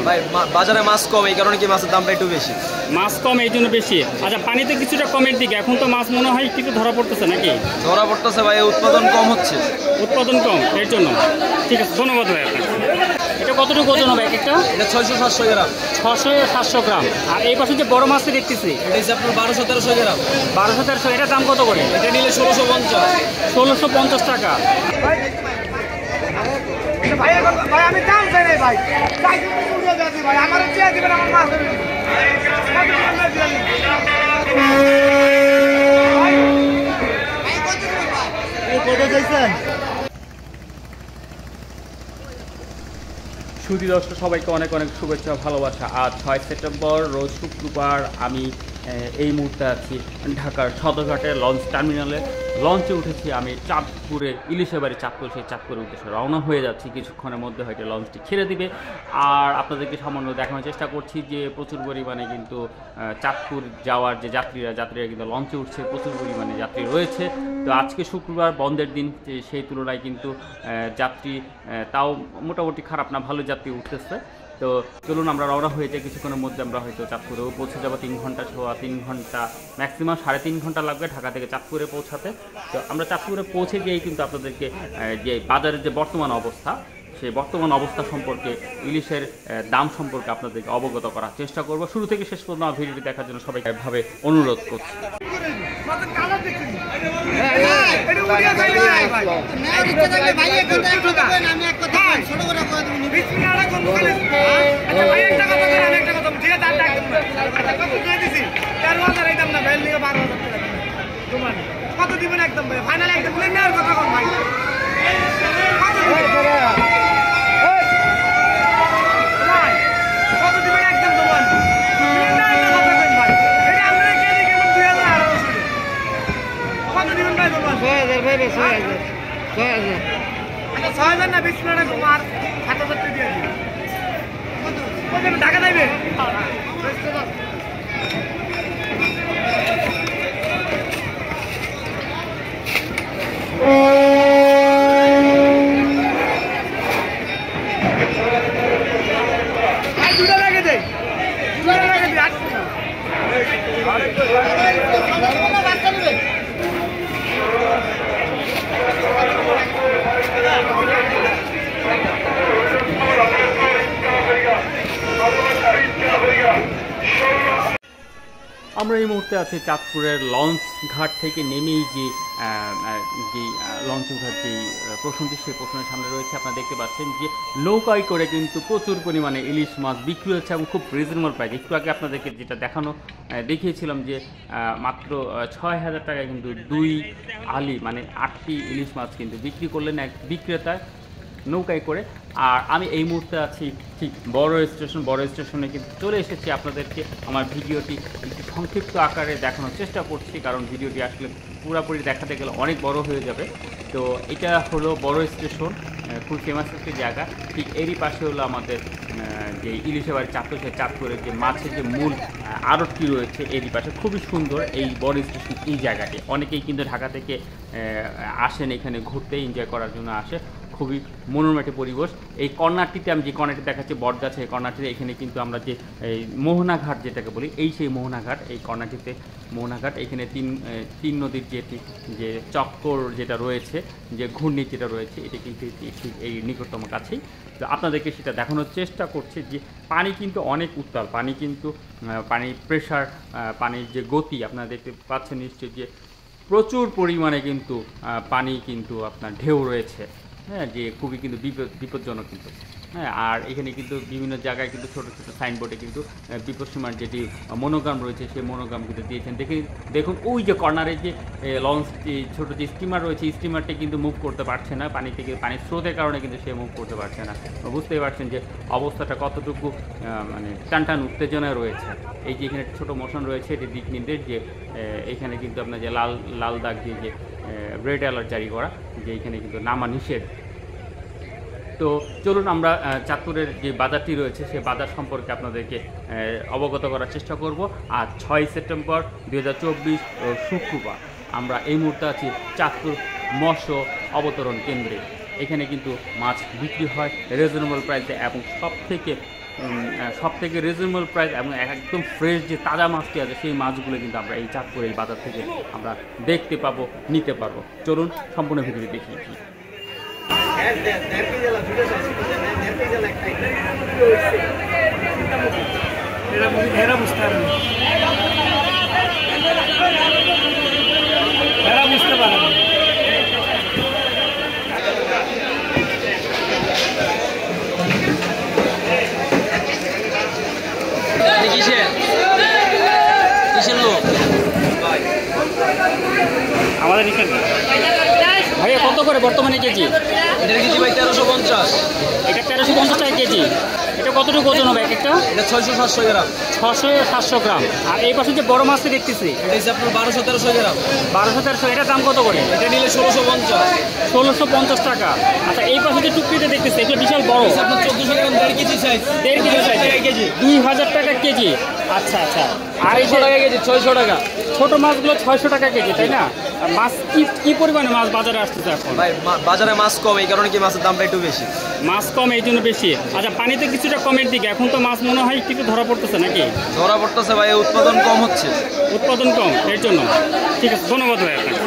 ভাই বাজারে মাছ কম, এই কারণে কি মাছের দামটা একটু বেশি। মাছ কম এই জন্য বেশি। আচ্ছা, পানিতে কিছুটা কমের দিকে, এখন তো মাছ মনে হয় একটু ধরা পড়তেছে নাকি? ধরা পড়তেছে ভাই, উৎপাদন কম হচ্ছে। উৎপাদন কম এর জন্য। ঠিক আছে, ধন্যবাদ ভাই আপনাকে। এটা কতটুকু ওজন হবে এক একটা? এটা 600-700 গ্রাম। 600-700 গ্রাম। আর এই পাশে যে বড় মাছটা দেখতেছি এটা হচ্ছে আপনার 1200-1300 গ্রাম। 1200-1300। এটার দাম কত করে? এটা নিলে 1650 টাকা। ভাই আমি দাম চাই নাই ভাই, ভাই আমার চেয়ে দিবেন, আমার মাছ সুধী দর্শক সবাইকে অনেক অনেক শুভেচ্ছা ভালোবাসা। আজ 6 সেপ্টেম্বর রোজ শুক্রবার। আমি এই মুহূর্তে আছি ঢাকার সদরঘাটের লঞ্চ টার্মিনালে। লঞ্চে উঠেছি আমি চাঁদপুরে, ইলিশের বাড়ি চাঁদপুর, সেই চাঁদপুরের উদ্দেশ্যে রওনা হয়ে যাচ্ছি। কিছুক্ষণের মধ্যে হয়তো লঞ্চটি ছেড়ে দিবে। আর আপনাদেরকে সামান্য দেখানোর চেষ্টা করছি যে প্রচুর পরিমাণে কিন্তু চাঁদপুর যাওয়ার যে যাত্রীরা কিন্তু লঞ্চে উঠছে, প্রচুর পরিমাণে যাত্রী রয়েছে। তো আজকে শুক্রবার বন্ধের দিন, সেই তুলনায় কিন্তু যাত্রী তাও মোটামুটি খারাপ না, ভালো যাত্রী উঠতেছে। তো চলুন আমরা রওনা হয়ে যাই। কিছুক্ষণের মধ্যে আমরা হয়তো চাঁদপুরেও পৌঁছে যাবো। 3 ঘন্টা, 3 ঘন্টা, ম্যাক্সিমাম 3.5 ঘন্টা লাগবে ঢাকা থেকে চাঁদপুরে পৌঁছাতে। তো আমরা চাঁদপুরে পৌঁছে গিয়েই কিন্তু আপনাদেরকে যে বাজারের যে বর্তমান অবস্থা, সেই বর্তমান অবস্থা সম্পর্কে, ইলিশের দাম সম্পর্কে আপনাদেরকে অবগত করার চেষ্টা করব। শুরু থেকে শেষ পর্যন্ত আমার ভিডিওটি দেখার জন্য সবাইকে ভাবে অনুরোধ করছি। কত দিবেন একদম ভাই? ফাইনাল একদম নেওয়ার কথা কোন ভাই? কত দিবেন একদম তোমার? কত দিবেন ভাই তোমার? 6000 ভাই, 6000 না 20 মিনিট তোমার 7000 দিয়ে দিই। কত টাকা দেবে? আমরা এই মুহূর্তে আছি চাঁদপুরের লঞ্চ ঘাট থেকে নেমেই যে লঞ্চ ওঠার যে প্রশ্নটি, সেই প্রশ্নের সামনে রয়েছে। আপনারা দেখতে পাচ্ছেন যে নৌকায় করে কিন্তু প্রচুর পরিমাণে ইলিশ মাছ বিক্রি হচ্ছে এবং খুব রিজনেবল প্রাইস। একটু আগে আপনাদেরকে যেটা দেখিয়েছিলাম যে মাত্র 6000 টাকায় কিন্তু 2 আলি মানে 8টি ইলিশ মাছ কিন্তু বিক্রি করলেন এক বিক্রেতা নৌকায় করে। আর আমি এই মুহূর্তে আছি ঠিক বড় স্টেশনে কিন্তু চলে এসেছি। আপনাদেরকে আমার ভিডিওটি একটু সংক্ষিপ্ত আকারে দেখানোর চেষ্টা করছি, কারণ ভিডিওটি আসলে পুরোপুরি দেখাতে গেলে অনেক বড় হয়ে যাবে। তো এটা হলো বড় স্টেশন, খুব ফেমাস একটি জায়গা। ঠিক এরই পাশে হলো আমাদের যে ইলিশের বাড়ি চাঁদপুর, সেই চাঁদপুরের যে মাছের যে মূল আড়তটি রয়েছে, এরই পাশে খুবই সুন্দর এই বড় স্টেশন এই জায়গাটি। অনেকেই কিন্তু ঢাকা থেকে আসেন এখানে ঘুরতে, এনজয় করার জন্য আসে। খুবই মনোরম একটি পরিবেশ। এই কর্নারটিতে আমি যে কর্নারটি দেখাচ্ছি বটগাছে, এই কর্নারটিতে এখানে কিন্তু আমরা যে এই মোহনা ঘাট যেটাকে বলি, এই সেই মোহনা ঘাট। এই কর্নারটিতে মোহনা ঘাট, এখানে তিন নদীর যে চক্কর যেটা রয়েছে, যে ঘূর্ণি যেটা রয়েছে, এটা কিন্তু ঠিক এই নিকটতম কাছেই। তো আপনাদেরকে সেটা দেখানোর চেষ্টা করছে যে পানি কিন্তু অনেক উত্তাল, পানি কিন্তু পানির প্রেশার, পানির যে গতি আপনারা দেখতে পাচ্ছেন নিশ্চয়ই, যে প্রচুর পরিমাণে কিন্তু পানি কিন্তু আপনার ঢেউ রয়েছে। হ্যাঁ, যে খুবই কিন্তু বিপজ্জনক কিন্তু। হ্যাঁ, আর এখানে কিন্তু বিভিন্ন জায়গায় কিন্তু ছোটো ছোটো সাইনবোর্ডে কিন্তু বিপদসীমার যেটি মনোগ্রাম রয়েছে, সেই মনোগ্রাম কিন্তু দিয়েছেন। দেখুন ওই যে কর্নারে যে লঞ্চটি, ছোটো যে স্টিমার রয়েছে, স্টিমারটি কিন্তু মুভ করতে পারছে না, পানি থেকে পানির স্রোতের কারণে কিন্তু সে মুভ করতে পারছে না। বুঝতেই পারছেন যে অবস্থাটা কতটুকু মানে টানটান উত্তেজনায় রয়েছে। এই যে এখানে ছোটো মোশন রয়েছে, এটি দিক নির্দেশ যে এখানে কিন্তু আপনার যে লাল দাগ দিয়ে যে রেড অ্যালার্ট জারি করা, যে এখানে কিন্তু নামা নিষেধ। তো চলুন আমরা চাঁদপুরের যে বাজারটি রয়েছে, সেই বাজার সম্পর্কে আপনাদেরকে অবগত করার চেষ্টা করব। আর 6 সেপ্টেম্বর 2024 শুক্রবার আমরা এই মুহূর্তে আছি চাঁদপুর মৎস্য অবতরণ কেন্দ্রে। এখানে কিন্তু মাছ বিক্রি হয় রিজনেবল প্রাইসে এবং সব থেকে সব থেকে রিজনেবল প্রাইস এবং একদম ফ্রেশ যে তাজা মাছটি আছে সেই মাছগুলো কিন্তু আমরা এই চাঁদপুর এই বাজার থেকে আমরা দেখতে পাবো, নিতে পারবো। চলুন সম্পূর্ণ ভিডিও দেখি। বুঝতে পারেন কিসের লোক আমাদের ভাইয়া কত করে বর্তমানে কেজি? এটার কেজি ভাই 1350। এটা 1350 টাকা কেজি। এটা কতটুকু ওজন হবে এক একটা? এটা 600-700 গ্রাম। 600-700 গ্রাম। আর এই পাশে যে বড় মাছটি দেখতেছি এটা হচ্ছে আপনার 1200-1300 গ্রাম। 1200-1300, এটার দাম কত করে? এটা নিলে 1650। 1650 টাকা। আচ্ছা, এই পাশে যে টুকরিতে দেখতেছি এগুলো বিশাল বড়, আপনার 1400 গ্রাম, 1.5 কেজি সাইজ। 1.5 কেজি সাইজ, 2000 টাকা কেজি। আচ্ছা আচ্ছা। আর এই 600 টাকা কেজি, 600 টাকা। ছোট মাছগুলো 600 টাকা কেজি, তাই না? আর মাছ কি পরিমাণে মাছ বাজারে আসতেছে এখন? ভাই বাজারে মাছ কম, এই কারণে কি মাছের দামটা একটু বেশি। মাছ কম এই জন্য বেশি। আচ্ছা, পানিতে কিছুটা কমের দিকে, এখন তো মাছ মনে হয় একটু ধরা পড়তেছে নাকি? ধরা পড়তেছে ভাই, উৎপাদন কম হচ্ছে। উৎপাদন কম, এর জন্য। ঠিক আছে, ধন্যবাদ ভাই আপনাকে।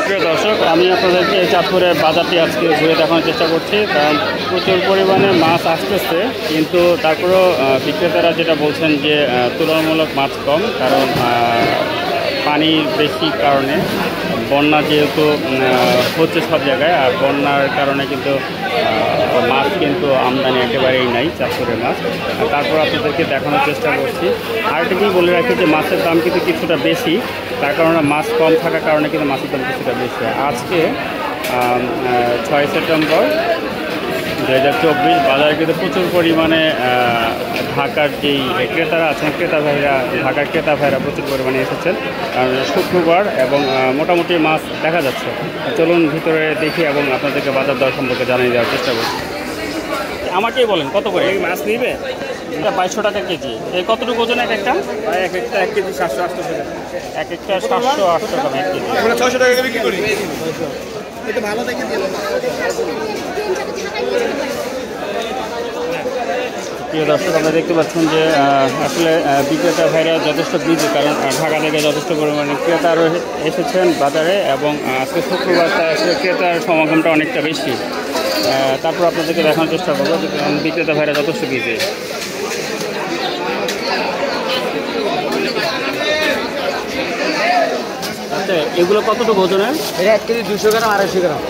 প্রিয় দর্শক, আমি আপনাদেরকে এই চাঁদপুরের বাজারটি আজকে ঘুরে দেখানোর চেষ্টা করছি, কারণ প্রচুর পরিমাণে মাছ আসতেছে, কিন্তু তারপরেও বিক্রেতারা যেটা বলছেন যে তুলনামূলক মাছ কম, কারণ পানি বেশি কারণে, বন্যা যেহেতু হচ্ছে সব জায়গায়, আর বন্যার কারণে কিন্তু মাছ কিন্তু আমদানি একেবারেই নাই চাঁদপুরের মাছ। তারপর আপনাদেরকে দেখানোর চেষ্টা করছি। আরেকটি বলে রাখি যে মাছের দাম কিন্তু কিছুটা বেশি, তার কারণে মাছ কম থাকার কারণে কিন্তু মাছের দাম কিছুটা বেশি। আজকে 6 সেপ্টেম্বর 2024, বাজারে কিন্তু প্রচুর পরিমাণে ঢাকার যেই ক্রেতারা আছেন, ঢাকার ক্রেতা ভাইরা প্রচুর পরিমাণে এসেছেন, কারণ শুক্রবার, এবং মোটামুটি মাছ দেখা যাচ্ছে। চলুন ভিতরে দেখি এবং আপনাদেরকে বাজার দর সম্পর্কে জানিয়ে দেওয়ার চেষ্টা করছি। আমাকেই বলেন কত করে মাছ নিবে? এটা 2200 টাকা কেজি। এই কতটুকু ওজন এক একটা? এক একটা 1 কেজি 700-800 টাকা। এক একটা 700-800 টাকা 1 কেজি। আমরা 600 টাকা বিক্রি করি। এটা ভালো দেখে দিল। প্রিয় দর্শক, আপনারা দেখতে পাচ্ছেন যে আসলে বিক্রেতা ভাইরা যথেষ্ট বিজি, কারণ ঢাকা থেকে যথেষ্ট পরিমাণে ক্রেতারও এসেছেন বাজারে, এবং আজকে শুক্রবার আসলে ক্রেতার সমাগমটা অনেকটা বেশি। তারপর আপনাদেরকে দেখানোর চেষ্টা করবো বিক্রেতা ভাইরা যথেষ্ট বিজি। আচ্ছা, এগুলো কতটুকু ওজনের? এটা 1 কেজি 200 গ্রাম, 250 গ্রাম।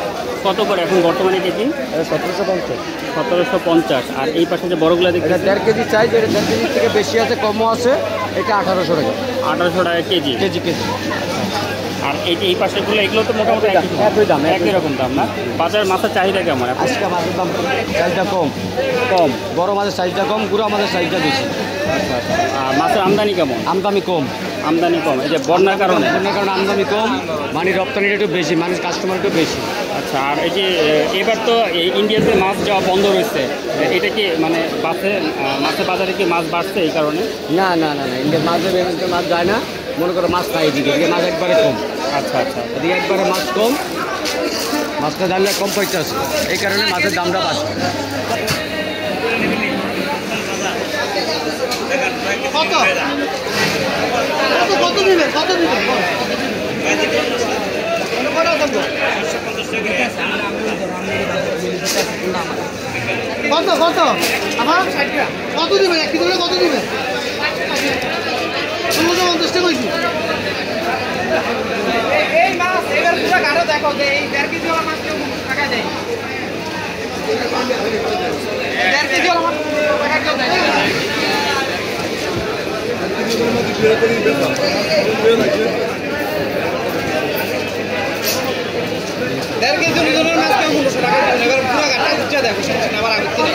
কত করে এখন বর্তমানে কেজি? 1750। 1750। আর এই পাশে যে বড়গুলো দেখতে, এটা 1.5 কেজি সাইজ, এটা 1.5 কেজির থেকে বেশি আছে, কমও আছে। এটা 1800 টাকা। 1800 টাকা কেজি। আর এই পাশেগুলো, এগুলো তো মোটামুটি একই দাম, একই রকম দাম না? বাজারের মাছের চাহিদা কেমন? আজকে মাছের দাম সাইজটা কম। বড় মাছের সাইজটা কম, গুঁড়া মাছের সাইজটা বেশি। আর মাছের আমদানি কেমন? আমদানি কম। এই যে বন্যার কারণে আমদানি কম, মানে রপ্তানিটা একটু বেশি, মানুষ কাস্টমার একটু বেশি। আচ্ছা, আর এই যে এবার তো ইন্ডিয়াতে মাছ যাওয়া বন্ধ রয়েছে, এটা কি মানে মাছের বাজারে কি মাছ বাড়ছে এই কারণে? না, ইন্ডিয়ার মাছ যায় না, মনে করো মাছ খাই এদিকে মাছ একবারে কম। আচ্ছা, এদিকে একবারে মাছ কম, মাছটা দামটা কম পড়তে আছে, এই কারণে মাছের দামটা বাড়ছে। কত দিবে? কত আমার কত দিবেন? 1 কেজি কত দিবেন? 1550 টাকা কইছি। এই মাছ এবার পুরো গাড়ো দেখো যে এই 1.5 কেজি ওলা মাছ কেউ টাকা দেয়। 1.5 কেজি ওলা মাছ টাকা কেউ দেয়। 1.5 কেজি ওজনের মাছ কেউ 1500 টাকা দেয়। এবার পুরো গাড়া উচ্চা দেখো, সমস্যা আবার আগে থেকে।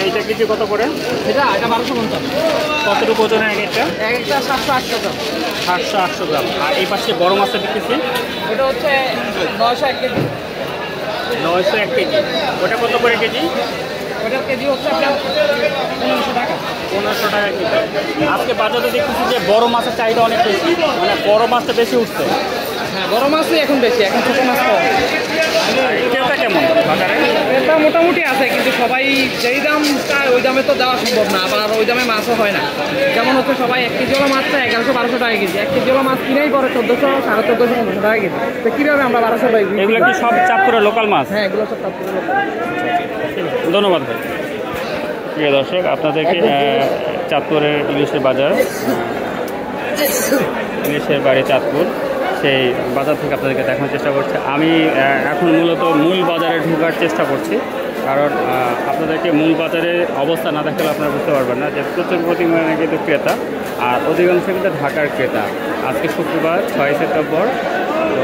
এইটা কেজি কত করে? এটা 1250। কতটুকু ওজনের একটা? একটা 700-800 গ্রাম। 700-800 গ্রাম। আর এই পাশে বড় মাছটা দেখতেছি, ওটা হচ্ছে 900 1 কেজি। 900 1 কেজি। ওটা কত করে কেজি? ওটার কেজি হচ্ছে আপনার 1500 টাকা। 1500 টাকা কেজি। আজকে বাজারে দেখতেছি যে বড় মাছের চাহিদা অনেক বেশি, মানে বড় মাছটা বেশি উঠছে। হ্যাঁ, বড় মাছই এখন বেশি, এখন ছোটো মাছ কম। ক্রেতা কেমন বাজারে? এটা মোটামুটি আছে, কিন্তু সবাই যেই দাম চায় ওই দামে তো দেওয়া সম্ভব না, আবার ওই দামে মাছও হয় না। যেমন হচ্ছে সবাই 1 কেজি মাছ চায় 1100-1200 টাকা কেজি, 1 কেজি মাছ কিনেই পরে 1400, 1450, 1500 টাকা কেজি। তো কীভাবে আমরা 1200 টাকা কেজি? এগুলো কি সব চাঁদপুরের লোকাল মাছ? হ্যাঁ, এগুলো সব তাৎপর্য। ধন্যবাদ ভাই। প্রিয় দর্শক, আপনাদেরকে চাঁদপুরের ইলিশের বাজার, ইলিশের বাড়ি চাঁদপুর, সেই বাজার থেকে আপনাদেরকে দেখানোর চেষ্টা করছি। আমি এখন মূলত মূল বাজারে ঢোকার চেষ্টা করছি, কারণ আপনাদেরকে মূল বাজারের অবস্থা না দেখালে আপনারা বুঝতে পারবেন না যে প্রচুর পরিমাণে কিন্তু ক্রেতা, আর অধিকাংশ কিন্তু ঢাকার ক্রেতা। আজকে শুক্রবার 6 সেপ্টেম্বর, তো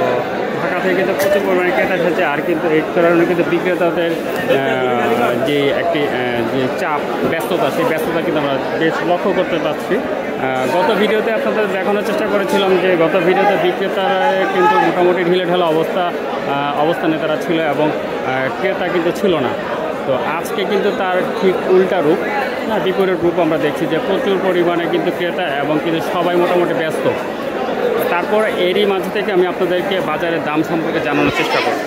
ঢাকা থেকে কিন্তু প্রচুর পরিমাণে ক্রেতা এসেছে। আর কিন্তু এই কারণে কিন্তু বিক্রেতাদের যে একটি যে চাপ, ব্যস্ততা, সেই ব্যস্ততা কিন্তু আমরা বেশ লক্ষ্য করতে পারছি। গত ভিডিওতে আপনাদের দেখানোর চেষ্টা করেছিলাম যে গত ভিডিওতে বিক্রেতারা কিন্তু মোটামুটি ঢিলেঢালা অবস্থানে তারা ছিল এবং ক্রেতা কিন্তু ছিল না। তো আজকে কিন্তু তার ঠিক উল্টা রূপ, বিপরীত রূপ আমরা দেখছি যে প্রচুর পরিমাণে কিন্তু ক্রেতা এবং কিন্তু সবাই মোটামুটি ব্যস্ত। তারপর এরই মাঝে থেকে আমি আপনাদেরকে বাজারের দাম সম্পর্কে জানানোর চেষ্টা করব।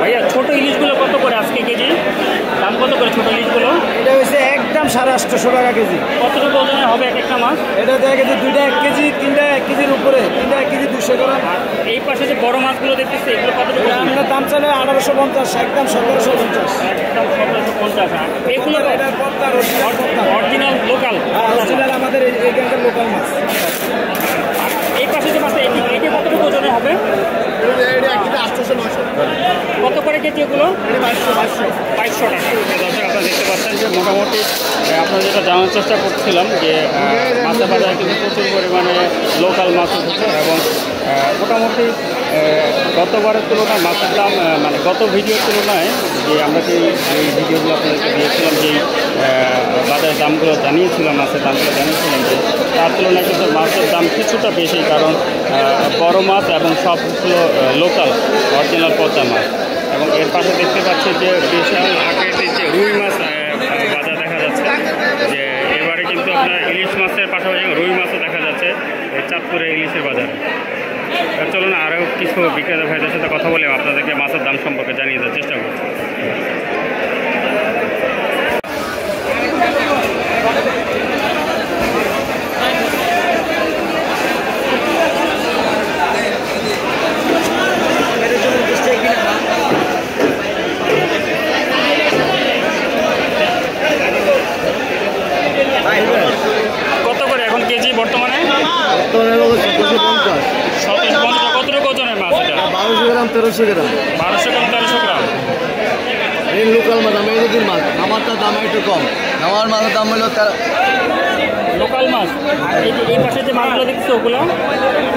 ভাইয়া, ছোট ইলিশগুলো কত করে আজকে কেজি? দাম কত করে ছোট ইলিশগুলো? এটা হচ্ছে একদম 850 টাকা কেজি। কতটুকু ওজনের হবে এক একটা মাছ? এটা দেখা গেছে 2টা 1 কেজি, 3টা 1 কেজির উপরে, 3টা 1 কেজি 200 গ্রাম। আর এই পাশে যে বড় মাছগুলো দেখতেছি, এগুলো কতটুকু? আমরা দাম চাইলে 1850, একদম 1750। একদম 1750। এগুলো এটার পদ্মা, অরিজিনাল লোকাল? অরিজিনাল আমাদের এইখানকার লোকাল মাছ। এই পাশে যে মাছ, এটি কতটুকু ওজনে হবে? কত করে কেজি এগুলো? 2200 টাকা। দর্শক, আপনারা দেখতে পাচ্ছেন যে মোটামুটি আপনারা যেটা জানার চেষ্টা করছিলাম যে মাছের বাজারে কিন্তু প্রচুর পরিমাণে লোকাল মাছ উঠেছে এবং মোটামুটি গতবারের তুলনায় মাছের দাম, মানে গত ভিডিওর তুলনায় যে আমরা যে ভিডিওগুলো আপনাদেরকে দিয়েছিলাম, যেই বাজারের দামগুলো জানিয়েছিলাম, মাছের দামগুলো জানিয়েছিলাম, যে তার তুলনায় কিন্তু মাছের দাম কিছুটা বেশি, কারণ বড় মাছ এবং সবগুলো লোকাল অরিজিনাল পদ্মা মাছ। এবং এর পাশে দেখতে পাচ্ছি যে বিশাল আকৃতির যে রুই মাছ বাজার দেখা যাচ্ছে, যে এবারে কিন্তু আপনার ইলিশ মাছের পাশাপাশি রুই মাছও দেখা যাচ্ছে এই চাঁদপুরের ইলিশের বাজারে। চলুন আরও কিছু বিক্রেতা ভাইদের সাথে কথা বলে আপনাদেরকে মাছের দাম সম্পর্কে জানিয়ে দেওয়ার চেষ্টা করছি। কত করে এখন কেজি বর্তমানে? 1750। 1750। কতটুকু ওজনের মাছ এটা? 1200 গ্রাম, 1300 গ্রাম। 1200 গ্রাম, 1300 গ্রাম। এই লোকাল মাছ, আমেরিকান মাছ। আমারটার দাম একটু কম, আমার মাছের দাম হলো লোকাল মাছ। আর এই পাশে যে মাছগুলো দেখছো ওগুলো?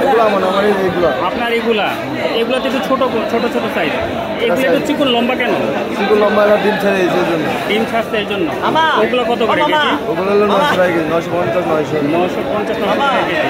এগুলো আমার এইগুলো আপনার এগুলো তো একটু ছোট ছোট সাইজ। এগুলো একটু চিকন লম্বা কেন? চিকন লম্বা, ডিম ছেড়ে এই জন্য। ডিম ছাড়ছে এই জন্য। ওগুলো কত করে কেজি? ওগুলো হলো 900 টাকা কেজি, 950, 900। 950 টাকা কেজি।